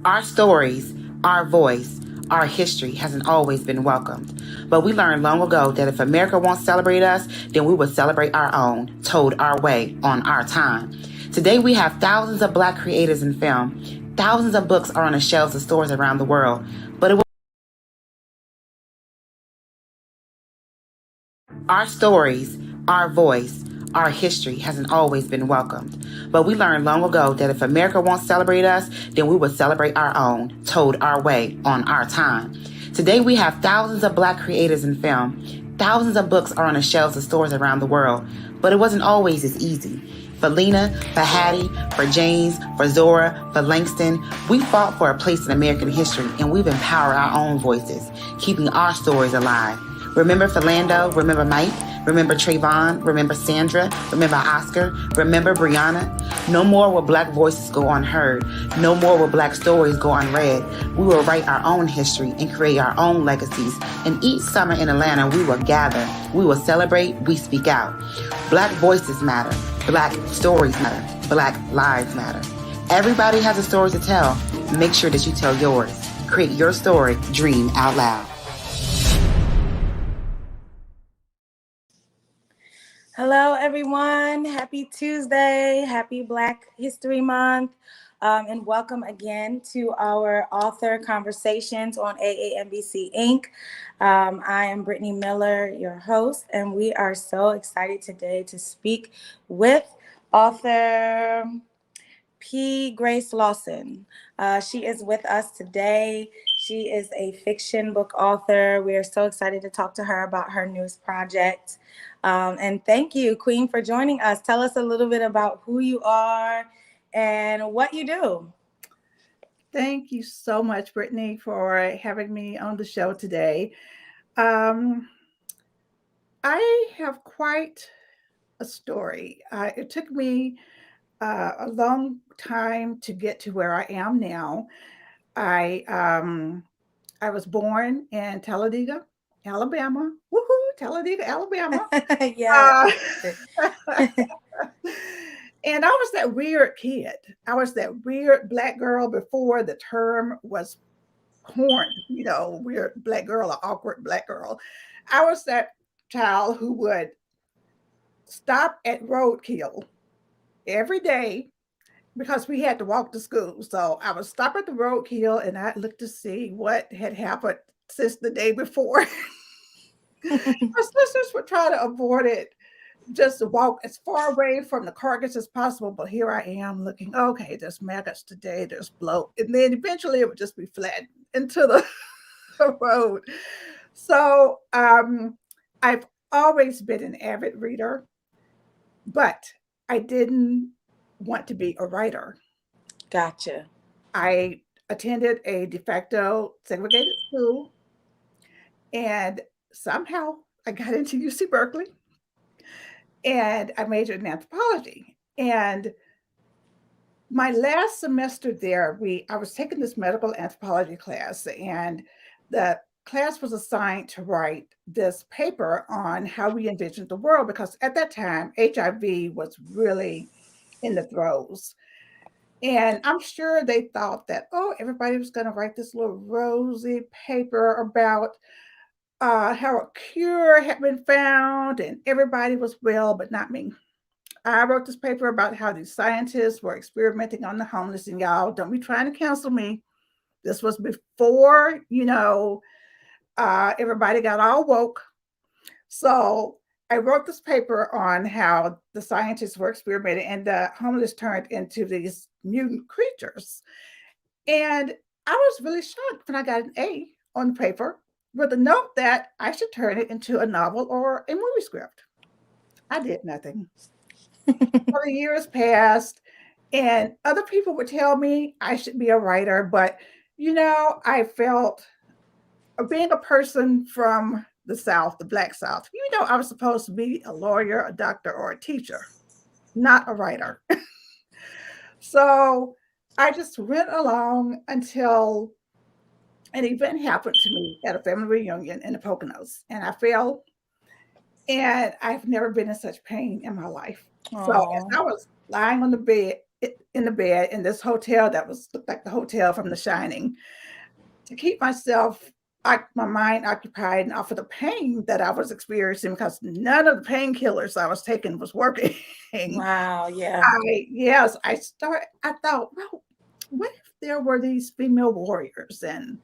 Our stories, our voice, our history hasn't always been welcomed. But we learned long ago that if America won't celebrate us, then we will celebrate our own, told our way, on our time. Today we have thousands of Black creators in film. Thousands of books are on the shelves of stores around the world. But our stories, our voice, our history hasn't always been welcomed. But we learned long ago that if America won't celebrate us, then we will celebrate our own, told our way, on our time. Today we have thousands of Black creators in film. Thousands of books are on the shelves of stores around the world. But it wasn't always as easy. For Lena, for Hattie, for James, for Zora, for Langston, we fought for a place in American history, and we've empowered our own voices, keeping our stories alive. Remember Philando, remember Mike, remember Trayvon, remember Sandra, remember Oscar, remember Brianna. No more will Black voices go unheard. No more will Black stories go unread. We will write our own history and create our own legacies. And each summer in Atlanta, we will gather. We will celebrate. We speak out. Black voices matter. Black stories matter. Black lives matter. Everybody has a story to tell. Make sure that you tell yours. Create your story. Dream out loud. Hello, everyone. Happy Tuesday. Happy Black History Month. And welcome again to our author conversations on AAMBC Inc. I am Brittney Miller, your host, and we are so excited today to speak with author P Grace Lawson. She is with us today. She is a fiction book author. We are so excited to talk to her about her newest project. And thank you, Queen, for joining us. Tell us a little bit about who you are and what you do. Thank you so much, Brittney, for having me on the show today. I have quite a story. It took me a long time to get to where I am now. I was born in Talladega, Alabama. Woohoo, Talladega, Alabama. Yeah. And I was that weird kid. I was that weird Black girl before the term was coined, weird Black girl or awkward Black girl. I was that child who would stop at roadkill every day because we had to walk to school. So I would stop at the roadkill and I'd look to see what had happened since the day before. My sisters would try to avoid it, just to walk as far away from the carcass as possible. But here I am looking, okay, there's maggots today, there's bloat. And then eventually it would just be flattened into the road. So I've always been an avid reader, but I didn't want to be a writer. Gotcha. I attended a de facto segregated school, and somehow I got into UC Berkeley, and I majored in anthropology. And my last semester there, I was taking this medical anthropology class, and the class was assigned to write this paper on how we envisioned the world, because at that time, HIV was really in the throes. And I'm sure they thought that, everybody was going to write this little rosy paper about how a cure had been found and everybody was well, but not me. I wrote this paper about how these scientists were experimenting on the homeless, and y'all don't be trying to cancel me. This was before, everybody got all woke. So I wrote this paper on how the scientists were experimenting and the homeless turned into these mutant creatures. And I was really shocked when I got an A on the paper with a note that I should turn it into a novel or a movie script. I did nothing. For the years passed, and other people would tell me I should be a writer, but I felt, being a person from the South, the Black South, I was supposed to be a lawyer, a doctor, or a teacher, not a writer. So I just went along until an event happened to me at a family reunion in the Poconos, and I fell, and I've never been in such pain in my life. Aww. So as I was lying on the bed in the bed in this hotel that looked like the hotel from The Shining, to keep my mind occupied and off of the pain that I was experiencing, because none of the painkillers I was taking was working. Wow. Yeah. I thought, well, what if there were these female warriors, and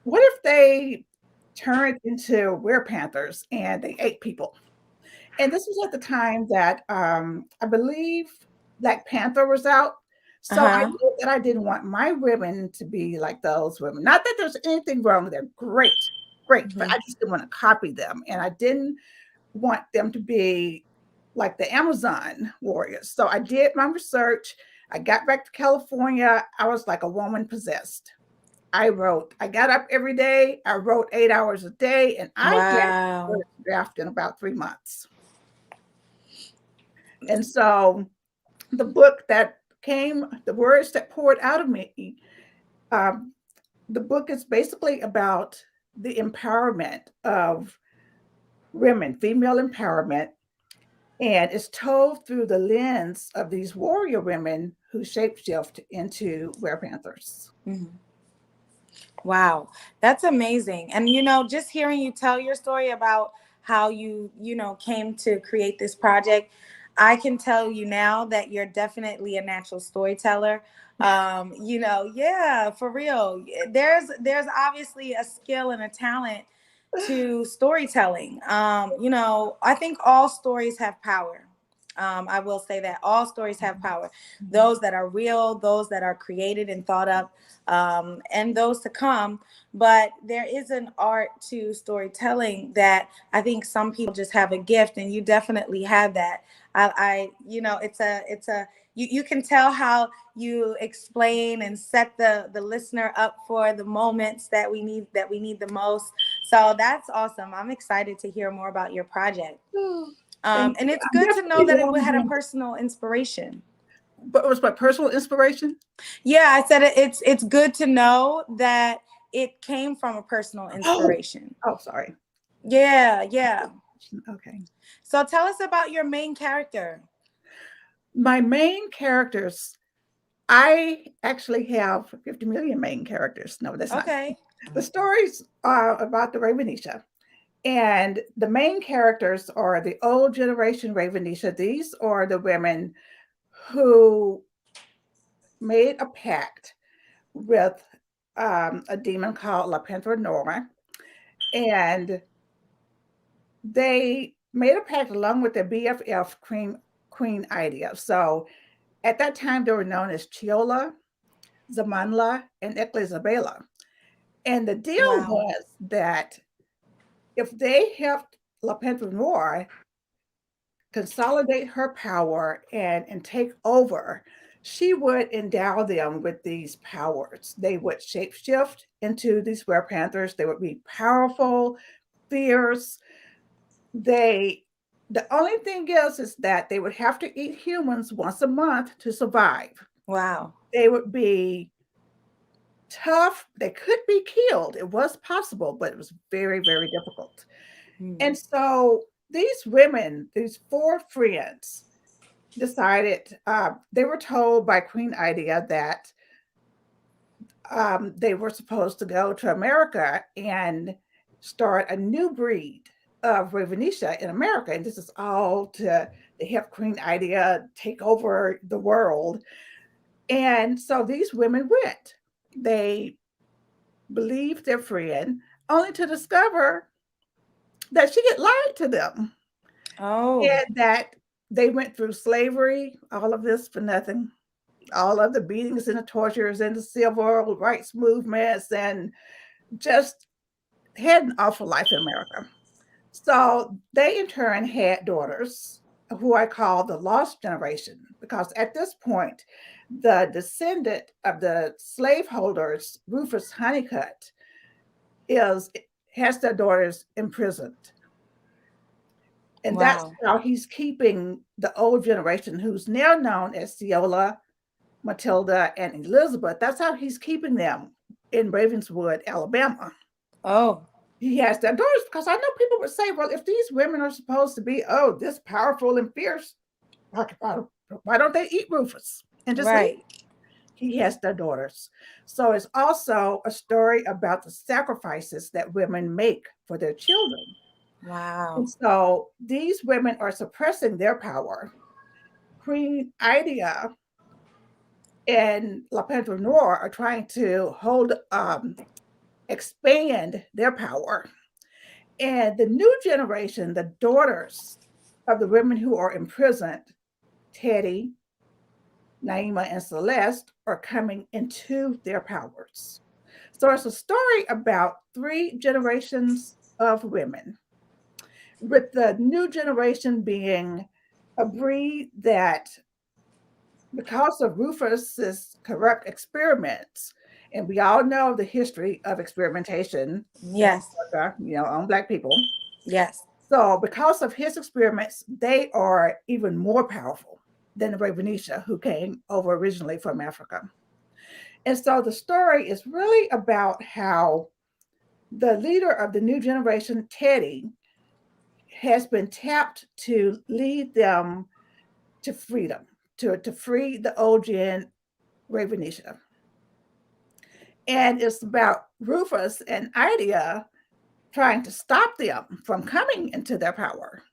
what if they turned into were-panthers and they ate people? And this was at the time that I believe Black Panther was out. So I knew that I didn't want my women to be like those women. Not that there's anything wrong with them. Great, but I just didn't want to copy them. And I didn't want them to be like the Amazon warriors. So I did my research. I got back to California. I was like a woman possessed. I got up every day. I wrote 8 hours a day, and I got the draft in about 3 months. And so the book that came, the words that poured out of me, the book is basically about the empowerment of women, female empowerment. And it's told through the lens of these warrior women who shapeshift into were-panthers. Mm-hmm. Wow, that's amazing. And, just hearing you tell your story about how you came to create this project, I can tell you now that you're definitely a natural storyteller. Yeah, for real. There's obviously a skill and a talent to storytelling. I think all stories have power. I will say that all stories have power. Those that are real, those that are created and thought up, and those to come. But there is an art to storytelling that I think some people just have a gift, and you definitely have that. You can tell how you explain and set the listener up for the moments that we need the most. So that's awesome. I'm excited to hear more about your project. And it's good to know that it had a personal inspiration. But it was my personal inspiration? Yeah, I said it's good to know that it came from a personal inspiration. Oh, sorry. Yeah. Okay. So tell us about your main character. My main characters, I actually have 50 million main characters. No, that's not. Okay. The stories are about the Ravenisha. And the main characters are the old generation Ravenisha. These are the women who made a pact with a demon called La Panthera Nora. And they made a pact along with their BFF, Queen Idea. So at that time, they were known as Chiola, Zamanla, and Eklezabela. And the deal was that if they helped La Panthera Nora consolidate her power and take over, she would endow them with these powers. They would shapeshift into these were-panthers. They would be powerful, fierce. The only thing is that they would have to eat humans once a month to survive. Wow. They would be tough. They could be killed. It was possible, but it was very, very difficult. And so these women, these 4 friends, decided, they were told by Queen Idea that they were supposed to go to America and start a new breed of Ravenisha in America. And this is all to help Queen Idea take over the world. And so these women went. They believed their friend, only to discover that she had lied to them. Oh. And that they went through slavery, all of this for nothing. All of the beatings and the tortures and the civil rights movements, and just had an awful life in America. So they in turn had daughters who I call the lost generation, because at this point, the descendant of the slaveholders, Rufus Honeycutt, has their daughters imprisoned. And that's how he's keeping the old generation, who's now known as Ceola, Matilda, and Elizabeth. That's how he's keeping them in Ravenswood, Alabama. Oh. He has their daughters, because I know people would say, well, if these women are supposed to be, this powerful and fierce, why don't they eat Rufus? and just leave. Right. He has their daughters. So it's also a story about the sacrifices that women make for their children. Wow. And so these women are suppressing their power. Queen Idea and La Panther Noir are trying to expand their power. And the new generation, the daughters of the women who are imprisoned, Teddy, Naima, and Celeste, are coming into their powers. So it's a story about 3 generations of women, with the new generation being a breed that, because of Rufus's corrupt experiments, and we all know the history of experimentation in Yes. America, on Black people. Yes. So, because of his experiments, they are even more powerful than the Ravenisha, who came over originally from Africa. And so the story is really about how the leader of the new generation, Teddy, has been tapped to lead them to freedom, to free the old gen Ravenisha. And it's about Rufus and Idea trying to stop them from coming into their power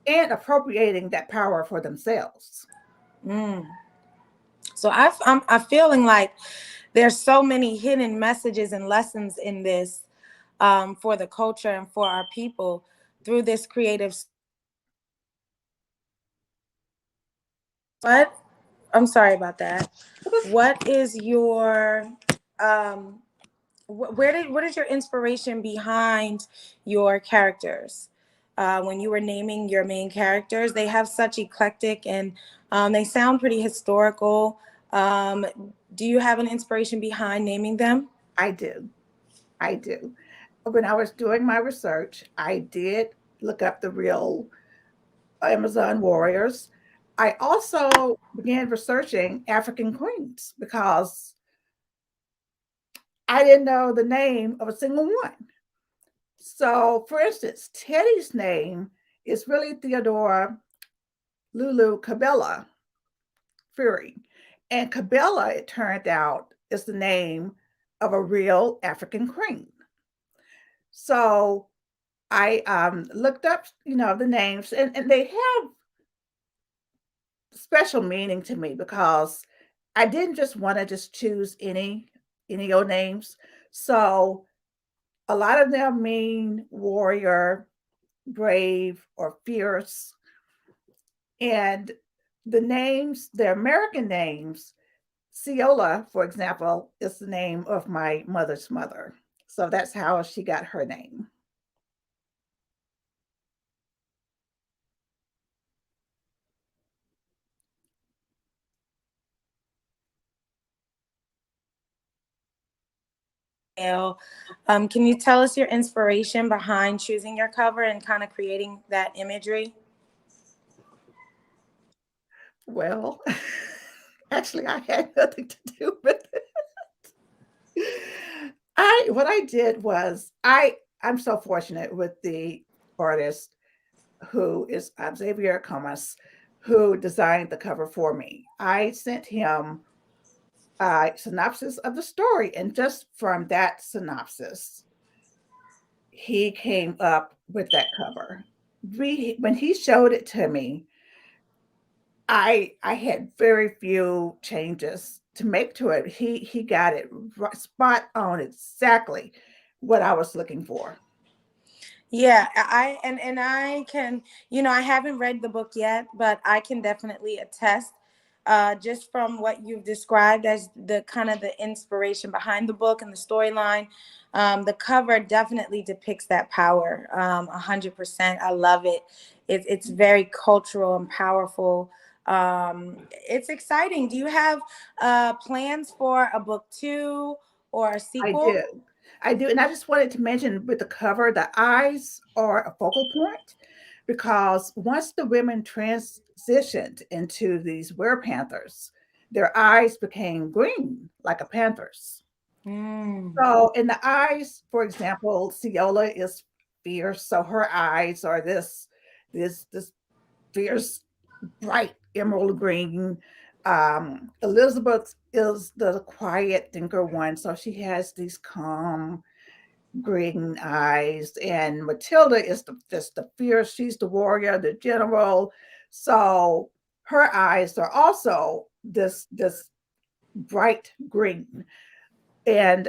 and appropriating that power for themselves. So I'm feeling like there's so many hidden messages and lessons in this, for the culture and for our people through this creative. What? I'm sorry about that. What is your what is your inspiration behind your characters? When you were naming your main characters, they have such eclectic and they sound pretty historical. Do you have an inspiration behind naming them? I do. When I was doing my research, I did look up the real Amazon warriors. I also began researching African queens because I didn't know the name of a single one. So, for instance, Teddy's name is really Theodora Lulu Cabela Fury. And Cabela, it turned out, is the name of a real African queen. So I looked up, the names, and they have special meaning to me because I didn't just want to just choose any old names. So a lot of them mean warrior, brave, or fierce. And the American names, Ciola, for example, is the name of my mother's mother. So that's how she got her name. Can you tell us your inspiration behind choosing your cover and kind of creating that imagery? Well, actually, I had nothing to do with it. What I did was I'm so fortunate with the artist who is Xavier Comas, who designed the cover for me. I sent him a synopsis of the story, and just from that synopsis, he came up with that cover. When he showed it to me, I had very few changes to make to it. He got it right, spot on, exactly what I was looking for. Yeah, I can, I haven't read the book yet, but I can definitely attest, just from what you've described as the kind of the inspiration behind the book and the storyline. The cover definitely depicts that power, 100%. I love it. It's very cultural and powerful. It's exciting. Do you have plans for a book 2 or a I sequel? do. I do. And I just wanted to mention with the cover, the eyes are a focal point because once the women transitioned into these werepanthers, their eyes became green like a panther's. So in the eyes, for example, Ciola is fierce, so her eyes are this fierce, bright emerald green. Elizabeth is the quiet thinker one, so she has these calm green eyes, and Matilda is just the fierce. She's the warrior, the general. So her eyes are also this bright green. And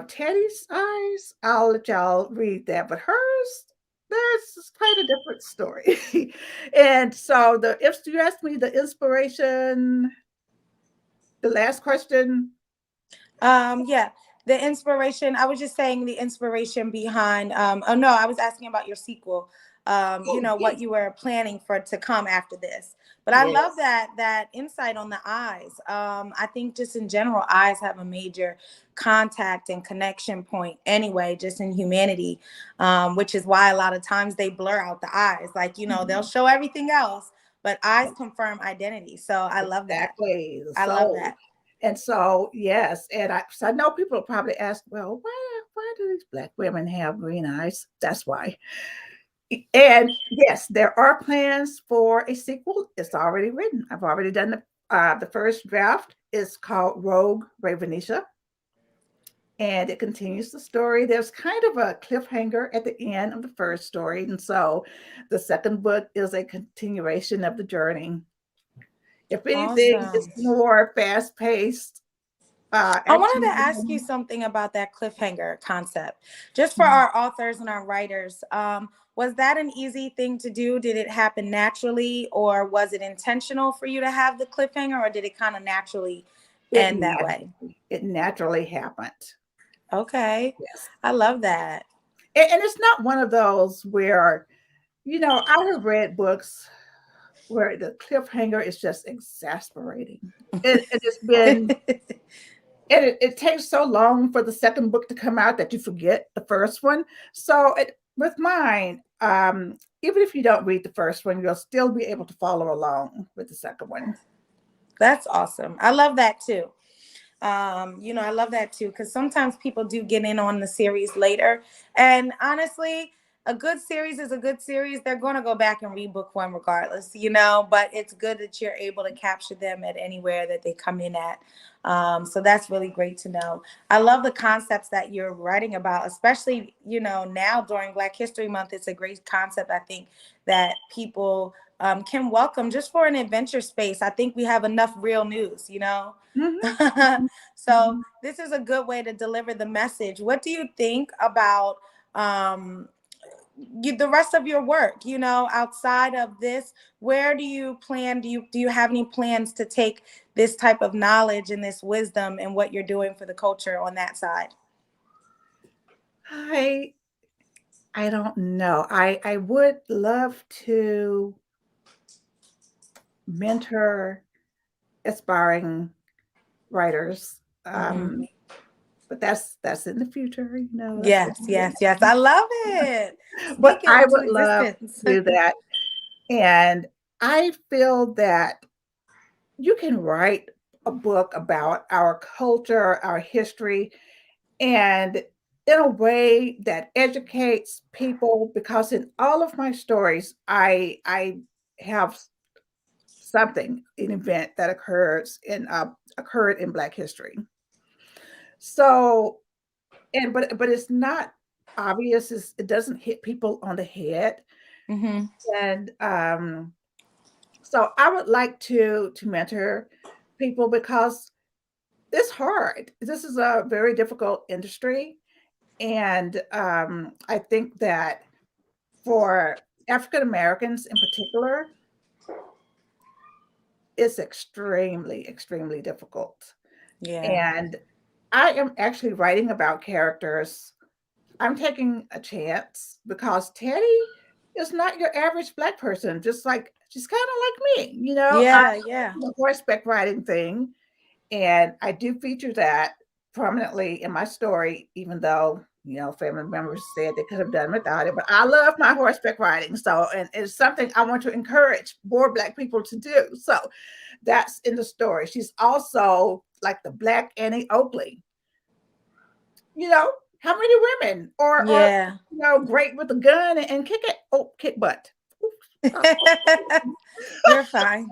Teddy's eyes, I'll let y'all read that, but hers, there's quite a different story. And so if you ask me the inspiration, the last question. Yeah, the inspiration. I was just saying the inspiration behind. Oh no, I was asking about your sequel. Oh, What yes, you were planning for to come after this. But I love yes. that insight on the eyes. I think just in general, eyes have a major contact and connection point anyway, just in humanity, which is why a lot of times they blur out the eyes. Like they'll Mhm. show everything else, but eyes confirm identity. So I love that. Exactly, the I love soul. that. And so, yes, and I know people will probably ask, well, why do these Black women have green eyes? That's why. And yes, there are plans for a sequel. It's already written. I've already done the first draft. It's called Rogue Ravenisha, and it continues the story. There's kind of a cliffhanger at the end of the first story, and so the second book is a continuation of the journey. If anything, it's Awesome. more fast paced, I wanted to action. ask you something about that cliffhanger concept. Just for our authors and our writers, was that an easy thing to do? Did it happen naturally, or was it intentional for you to have the cliffhanger, or did it kind of naturally It end that way? naturally happened. Okay. Yes, I love that. and it's not one of those where I have read books where the cliffhanger is just exasperating. It's been and it takes so long for the second book to come out that you forget the first one. So with mine, even if you don't read the first one, you'll still be able to follow along with the second one. That's awesome. I love that too. I love that too, because sometimes people do get in on the series later. And honestly, a good series is a good series. They're going to go back and read book one regardless, but it's good that you're able to capture them at anywhere that they come in at. So that's really great to know. I love the concepts that you're writing about, especially, now during Black History Month. It's a great concept, I think, that people can welcome just for an adventure space. I think we have enough real news. Mhm, So mhm. this is a good way to deliver the message. What do you think about um, the rest of your work? Outside of this, where do you plan? Do you have any plans to take this type of knowledge and this wisdom and what you're doing for the culture on that side? I I don't know. I would love to mentor aspiring writers, Hmm. but that's in the future. That's Yes, yes, yes. I love it. but Speak it I into would love existence. to do that. And I feel that you can write a book about our culture, our history, and in a way that educates people, because in all of my stories, I have something, an event that occurred in Black history. So, and but it's not obvious. It doesn't hit people on the head. Hmm. And so I would like to mentor people because it's hard. This is a very difficult industry, and I think that for African Americans in particular, it's extremely, extremely difficult. Yeah. And I am actually writing about characters. I'm taking a chance because Teddy is not your average Black person, just like she's kind of like me, I Yeah. Yeah. the horseback riding thing. And I do feature that prominently in my story, even though, family members said they could have done without it. But I love my horseback riding. So, and it's something I want to encourage more Black people to do. So that's in the story. She's also like the Black Annie Oakley. You know, how many women are Yeah. great with a gun and kick butt? You're fine.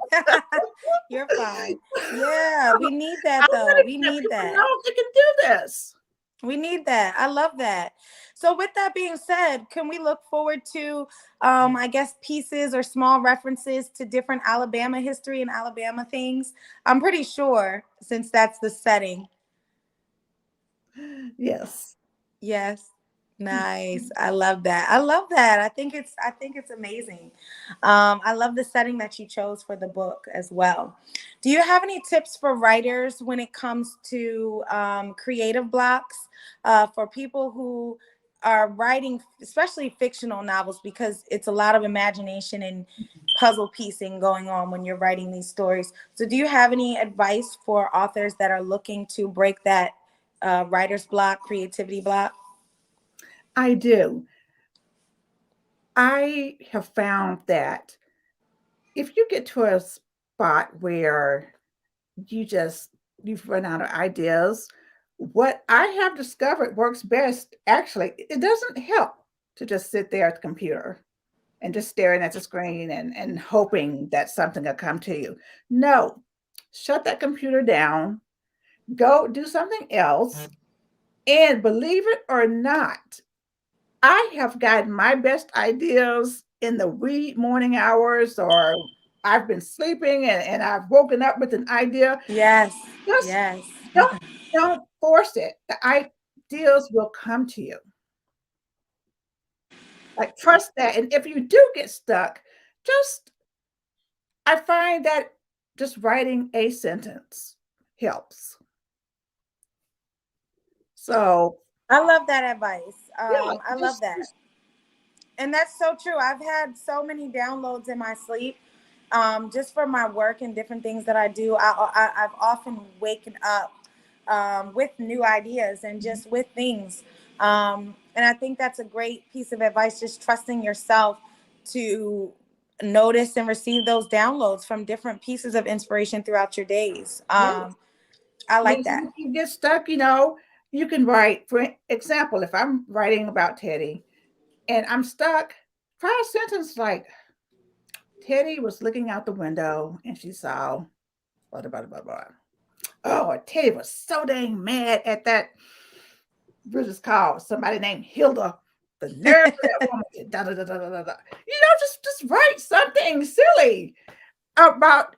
You're fine. Yeah, we need that I though. want We to let need people that. know they can do this. We need that. I love that. So with that being said, can we look forward to I guess pieces or small references to different Alabama history and Alabama things? I'm pretty sure since that's the setting. Yes. Yes. Nice. I love that. I love that. I think it's amazing. I love the setting that you chose for the book as well. Do you have any tips for writers when it comes to creative blocks for people who are writing, especially fictional novels, because it's a lot of imagination and puzzle piecing going on when you're writing these stories. So do you have any advice for authors that are looking to break that writer's block, creativity block? I do. I have found that if you get to a spot where you just you've run out of ideas, what I have discovered works best, actually, it doesn't help to just sit there at the computer and just staring at the screen and hoping that something will come to you. No, shut that computer down, go do something else, and believe it or not, I have gotten my best ideas in the wee morning hours, or I've been sleeping and I've woken up with an idea. Yes. Just Yes. don't don't force it. The ideas will come to you. Like, trust that. And if you do get stuck, just I find that just writing a sentence helps. So I love that advice. yeah, I love that. And that's so true. I've had so many downloads in my sleep, just for my work and different things that I do. I've often waken up with new ideas and just with things. And I think that's a great piece of advice, just trusting yourself to notice and receive those downloads from different pieces of inspiration throughout your days. yeah. I I mean, like that. if you get stuck, you can write. For example, if I'm writing about Teddy and I'm stuck, try a sentence like Teddy was looking out the window and she saw blah blah blah blah blah. Oh, Teddy was so dang mad at that British call, somebody named Hilda. The nerve of that woman to da da da da da da. Just write something silly about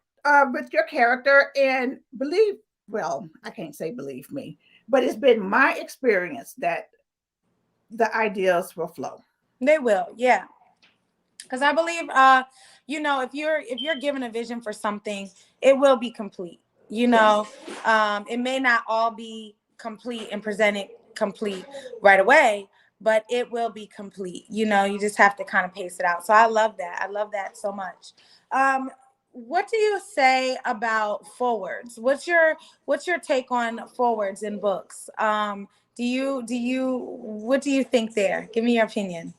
with your character and believe. Well, I can't say believe me, but it's been my experience that the ideas will flow. They will, yeah. Because I believe if you're given a vision for something, it will be complete. Yeah, It may not all be complete and presented complete right away, but it will be complete. You just have to kind of pace it out. So I love that. I love that so much. What do you say about forwards? What's your take on forwards in books? What do you think there? Give me your opinion.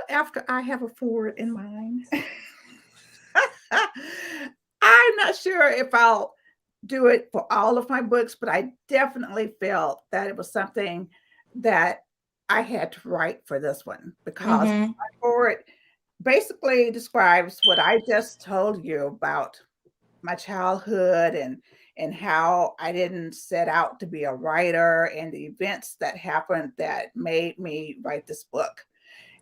after I have a forward in mind. I'm not sure if I'll do it for all of my books, but I definitely felt that it was something that I had to write for this one because Mm-hmm. my forward basically describes what I just told you about my childhood and how I didn't set out to be a writer and the events that happened that made me write this book.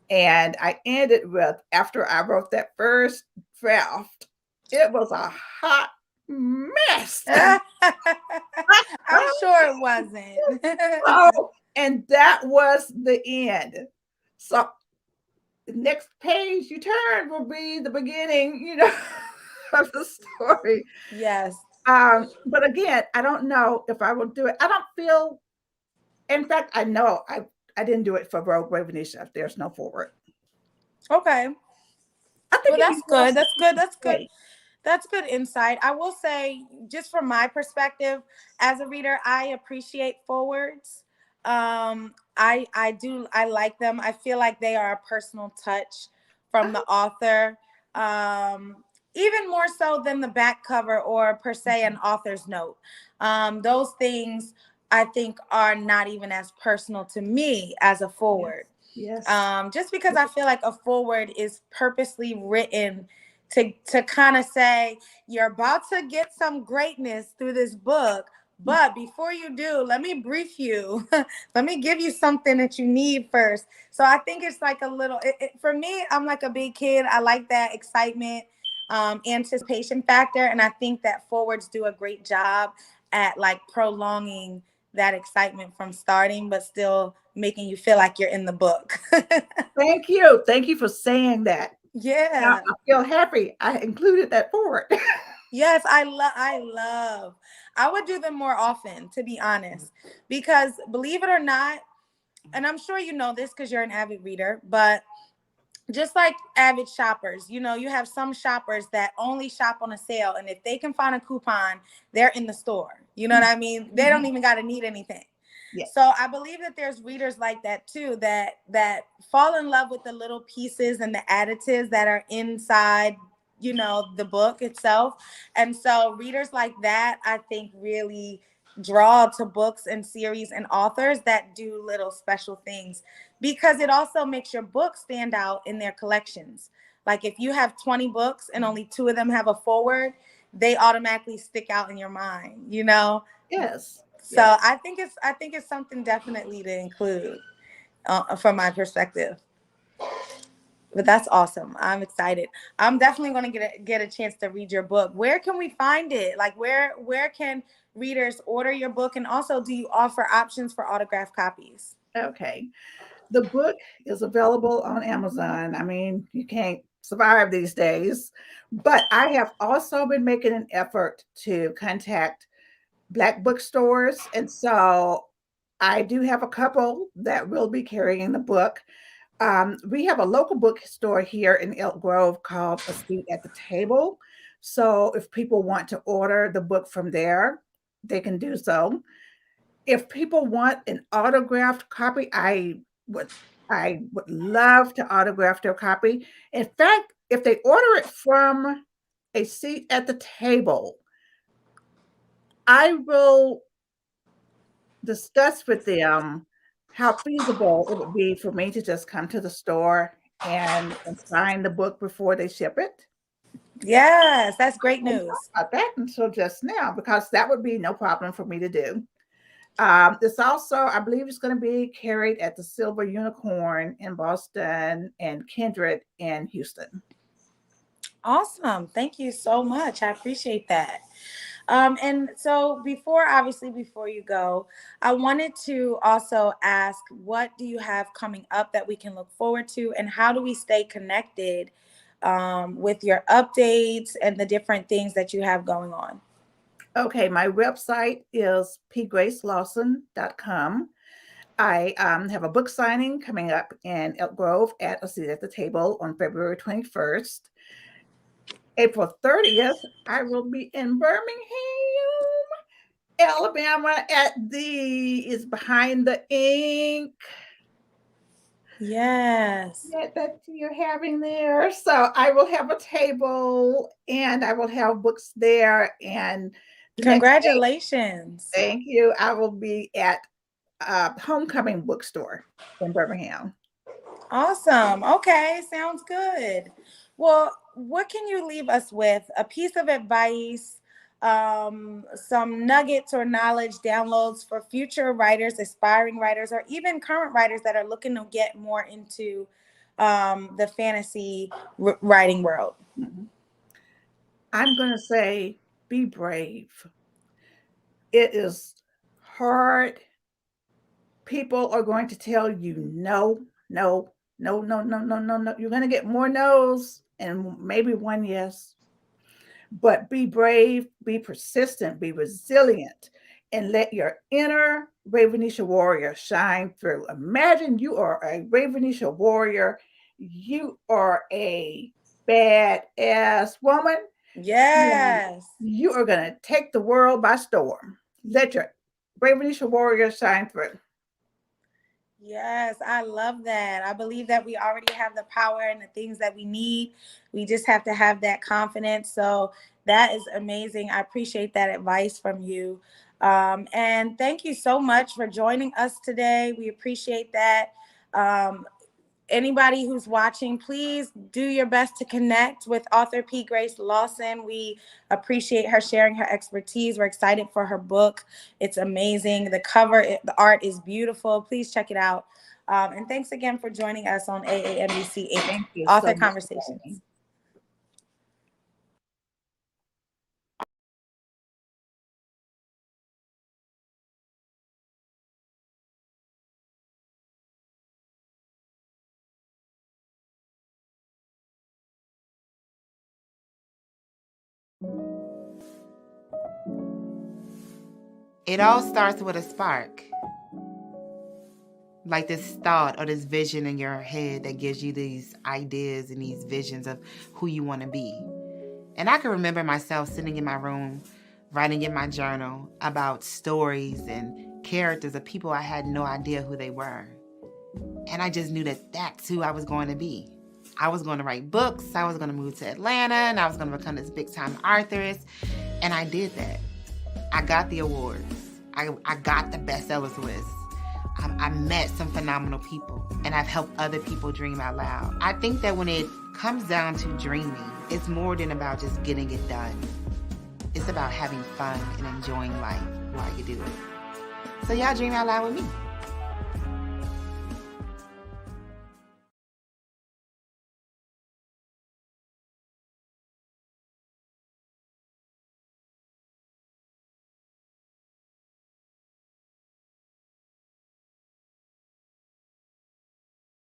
And I ended with, after I wrote that first draft, it was a hot mess. I'm sure it wasn't. Oh, and that was the end. So the next page you turn will be the beginning, of the story. Yes. But again, I don't know if I will do it. I don't feel, in fact, I know I didn't do it for Rogue Ravenisha if there's no forward. Okay. I think Well, if you that's have good. That's good. something That's to good. say, That's good insight. I will say, just from my perspective as a reader, I appreciate forwards. I like them. I feel like they are a personal touch from the author. Even more so than the back cover or per se an author's note. Those things I think are not even as personal to me as a yes, forward. Yes. Just because I feel like a foreword is purposely written to kind of say, you're about to get some greatness through this book, but before you do, let me brief you. Let me give you something that you need first. So I think it's like a little, for me, I'm like a big kid. I like that excitement, anticipation factor. And I think that forwards do a great job at like prolonging that excitement from starting, but still making you feel like you're in the book. Thank you. Thank you for saying that. Now Yeah. I feel happy I included that forward. Yes, I would do them more often, to be honest, because believe it or not, and I'm sure you know this because you're an avid reader, but just like avid shoppers, you have some shoppers that only shop on a sale. And if they can find a coupon, they're in the store. You know what I mean? They don't even got to need anything. Yes. So I believe that there's readers like that too, that fall in love with the little pieces and the additives that are inside, the book itself. And so readers like that, I think, really draw to books and series and authors that do little special things, because it also makes your book stand out in their collections. Like if you have 20 books and only 2 of them have a foreword, they automatically stick out in your mind, Yes. So Yes. I think it's something definitely to include, from my perspective. But that's awesome. I'm excited. I'm definitely going to get a chance to read your book. Where can we find it? Like where can readers order your book? And also, do you offer options for autographed copies? Okay. The book is available on Amazon. I mean, you can't survive these days. But I have also been making an effort to contact Black bookstores. And so I do have a couple that will be carrying the book. We have a local bookstore here in Elk Grove called A Seat at the Table. So if people want to order the book from there, they can do so. If people want an autographed copy, I would love to autograph their copy. In fact, if they order it from A Seat at the Table, I will discuss with them how feasible it would be for me to just come to the store and sign the book before they ship it. Yes, that's great I hadn't thought news. about that until just now, because that would be no problem for me to do. It's also, I believe it's going to be carried at the Silver Unicorn in Boston and Kindred in Houston. Awesome. Thank you so much. I appreciate that. And so before you go, I wanted to also ask, what do you have coming up that we can look forward to, and how do we stay connected, with your updates and the different things that you have going on? Okay, my website is pgracelawson.com. I have a book signing coming up in Elk Grove at A Seat at the Table on February 21st. April 30th, I will be in Birmingham, Alabama at the is Behind the Ink Yes. that you're having there. So I will have a table and I will have books there. And the next day, Congratulations. thank you, I will be at Homecoming Bookstore in Birmingham. Awesome. Okay, sounds good. Well, what can you leave us with? A piece of advice, some nuggets or knowledge downloads for future writers, aspiring writers, or even current writers that are looking to get more into, the fantasy writing world? Mhm. I'm going to say, be brave. It is hard. People are going to tell you no, no, no, no, no, no, no, no. You're going to get more no's and maybe one yes. But be brave, be persistent, be resilient, and let your inner Ravenisha warrior shine through. Imagine you are a Ravenisha warrior. You are a badass woman. And Yes. you are going to take the world by storm. Let your Ravenisha warrior shine through. Yes, I love that. I believe that we already have the power and the things that we need. We just have to have that confidence. So that is amazing. I appreciate that advice from you. And thank you so much for joining us today. We appreciate that. Um, anybody who's watching, please do your best to connect with author P Grace Lawson. We appreciate her sharing her expertise. We're excited for her book. It's amazing. The cover, the art is beautiful. Please check it out. And thanks again for joining us on AAMBC Author Conversations. It all starts with a spark. Like this thought or this vision in your head that gives you these ideas and these visions of who you want to be. And I can remember myself sitting in my room, writing in my journal about stories and characters of people I had no idea who they were. And I just knew that that's who I was going to be. I was going to write books. I was going to move to Atlanta, and I was going to become this big-time authoress. And I did that. I got the awards. I got the bestsellers list. I met some phenomenal people, and I've helped other people dream out loud. I think that when it comes down to dreaming, it's more than about just getting it done. It's about having fun and enjoying life while you do it. So y'all dream out loud with me.